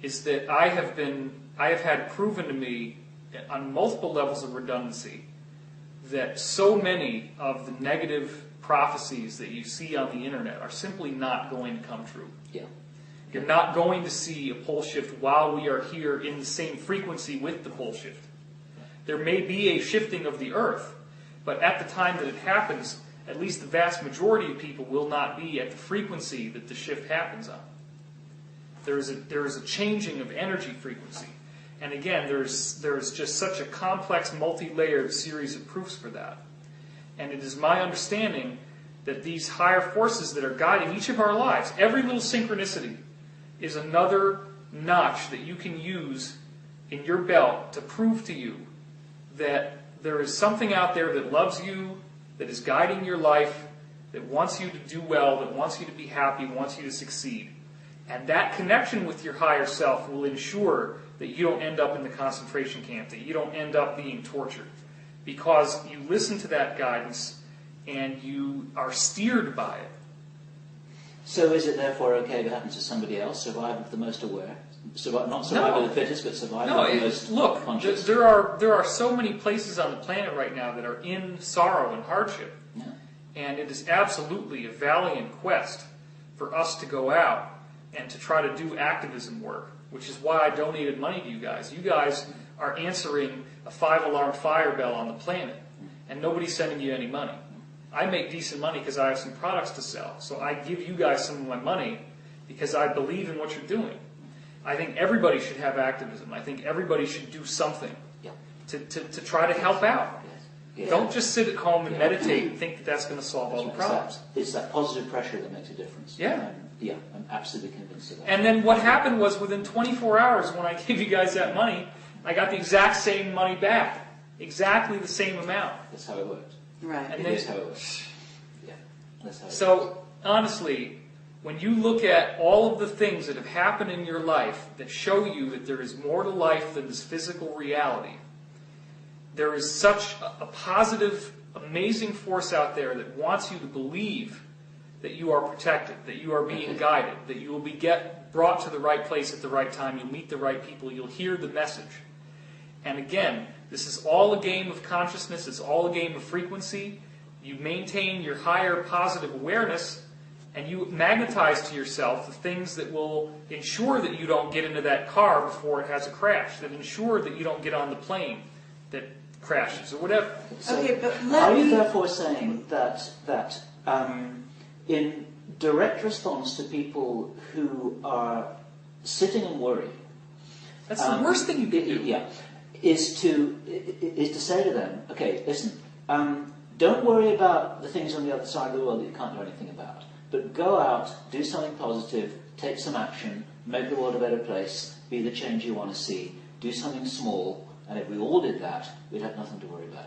is that I have had proven to me on multiple levels of redundancy that so many of the negative prophecies that you see on the internet are simply not going to come true. Yeah. You're not going to see a pole shift while we are here in the same frequency with the pole shift. There may be a shifting of the Earth, but at the time that it happens, at least the vast majority of people will not be at the frequency that the shift happens on. There is a changing of energy frequency. And again, there's just such a complex, multi-layered series of proofs for that. And it is my understanding that these higher forces that are guiding each of our lives, every little synchronicity, is another notch that you can use in your belt to prove to you that there is something out there that loves you, that is guiding your life, that wants you to do well, that wants you to be happy, wants you to succeed. And that connection with your higher self will ensure that you don't end up in the concentration camp, that you don't end up being tortured. Because you listen to that guidance and you are steered by it. So is it therefore okay to happen to somebody else, survival of the most aware? Not survival of the fittest, but survival of the most conscious? There are so many places on the planet right now that are in sorrow and hardship. Yeah. And it is absolutely a valiant quest for us to go out and to try to do activism work, which is why I donated money to you guys. You guys are answering a 5-alarm fire bell on the planet, and nobody's sending you any money. I make decent money because I have some products to sell, so I give you guys some of my money because I believe in what you're doing. I think everybody should have activism. I think everybody should do something to try to help out. Yeah. Don't just sit at home and meditate and think that that's going to solve all the problems. It's that positive pressure that makes a difference. Yeah. I'm absolutely convinced of that. And then what happened was within 24 hours when I gave you guys that money, I got the exact same money back. Exactly the same amount. That's how it works. Right. And that's how it works. Yeah. That's how it So, honestly, when you look at all of the things that have happened in your life that show you that there is more to life than this physical reality, there is such a positive, amazing force out there that wants you to believe that you are protected, that you are being guided, that you will be brought to the right place at the right time, you'll meet the right people, you'll hear the message. And again, this is all a game of consciousness, it's all a game of frequency. You maintain your higher positive awareness, and you magnetize to yourself the things that will ensure that you don't get into that car before it has a crash, that ensure that you don't get on the plane that crashes, or whatever. So okay, but are you therefore saying that in direct response to people who are sitting and worrying, that's the worst thing you can do. Yeah, is to say to them, okay, listen, don't worry about the things on the other side of the world that you can't do anything about, but go out, do something positive, take some action, make the world a better place, be the change you want to see, do something small, and if we all did that, we'd have nothing to worry about.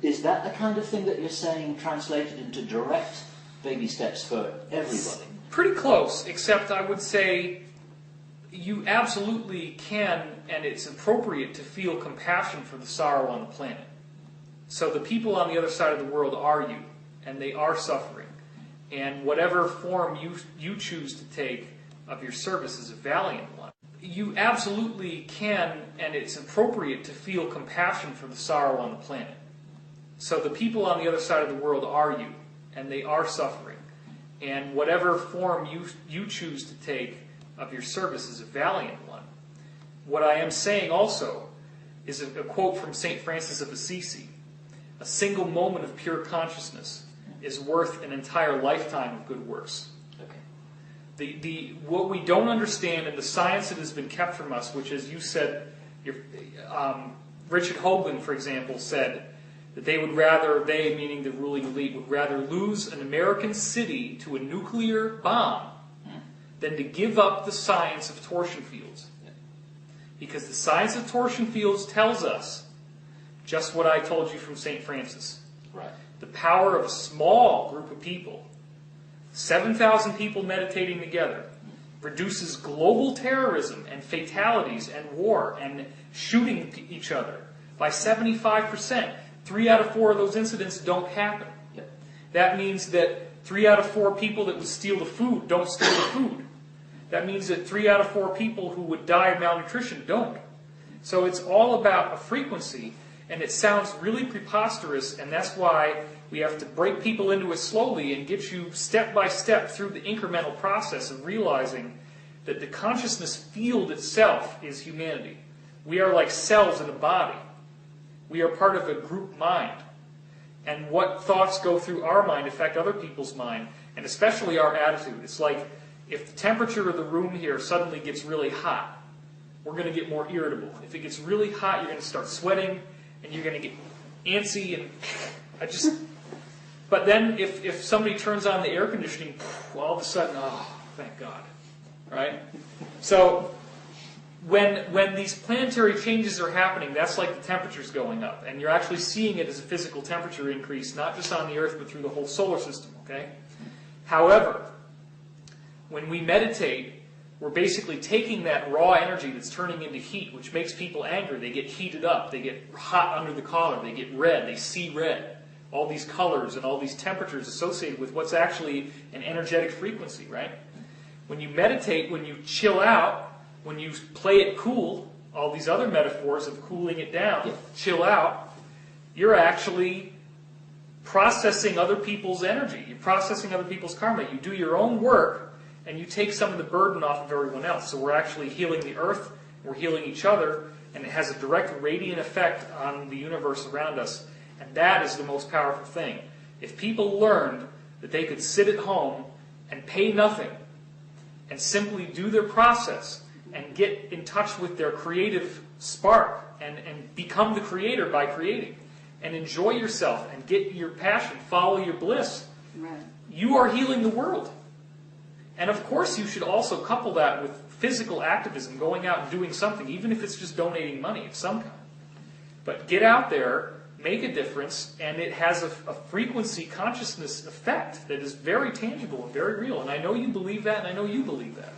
Is that the kind of thing that you're saying translated into direct baby steps for everybody? Pretty close, except I would say you absolutely can, and it's appropriate to feel compassion for the sorrow on the planet. So the people on the other side of the world are you, and they are suffering. And whatever form you choose to take of your service is a valiant one. You absolutely can, and it's appropriate to feel compassion for the sorrow on the planet. So the people on the other side of the world are you, and they are suffering. And whatever form you choose to take of your service is a valiant one. What I am saying also is a quote from St. Francis of Assisi. A single moment of pure consciousness is worth an entire lifetime of good works. Okay. What we don't understand, and the science that has been kept from us, which, as you said, Richard Hoagland, for example, said that they, meaning the ruling elite, would rather lose an American city to a nuclear bomb than to give up the science of torsion fields. Because the science of torsion fields tells us just what I told you from St. Francis. Right. The power of a small group of people, 7,000 people meditating together, reduces global terrorism and fatalities and war and shooting each other by 75%. 3 out of 4 of those incidents don't happen. That means that 3 out of 4 people that would steal the food don't steal the food. that means that 3 out of 4 people who would die of malnutrition don't. So it's all about a frequency, and it sounds really preposterous, and that's why we have to break people into it slowly and get you step by step through the incremental process of realizing that the consciousness field itself is humanity. We are like cells in a body. We are part of a group mind. And what thoughts go through our mind affect other people's mind, and especially our attitude. It's like if the temperature of the room here suddenly gets really hot, we're going to get more irritable. If it gets really hot, you're going to start sweating, and you're going to get antsy, and But then if somebody turns on the air conditioning, all of a sudden, oh, thank God. Right? So when these planetary changes are happening, that's like the temperature's going up. And you're actually seeing it as a physical temperature increase, not just on the Earth, but through the whole solar system. Okay? However, when we meditate, we're basically taking that raw energy that's turning into heat, which makes people angry. They get heated up. They get hot under the collar. They get red. They see red. All these colors and all these temperatures associated with what's actually an energetic frequency, right? When you meditate, when you chill out, when you play it cool, all these other metaphors of cooling it down, chill out, you're actually processing other people's energy. You're processing other people's karma. You do your own work, and you take some of the burden off of everyone else. So we're actually healing the earth, we're healing each other, and it has a direct radiant effect on the universe around us. And that is the most powerful thing. If people learned that they could sit at home and pay nothing and simply do their process and get in touch with their creative spark and become the creator by creating and enjoy yourself and get your passion, follow your bliss, Right. you are healing the world. And of course you should also couple that with physical activism, going out and doing something, even if it's just donating money of some kind. But get out there, make a difference, and it has a frequency consciousness effect that is very tangible and very real. And I know you believe that, and I know you believe that.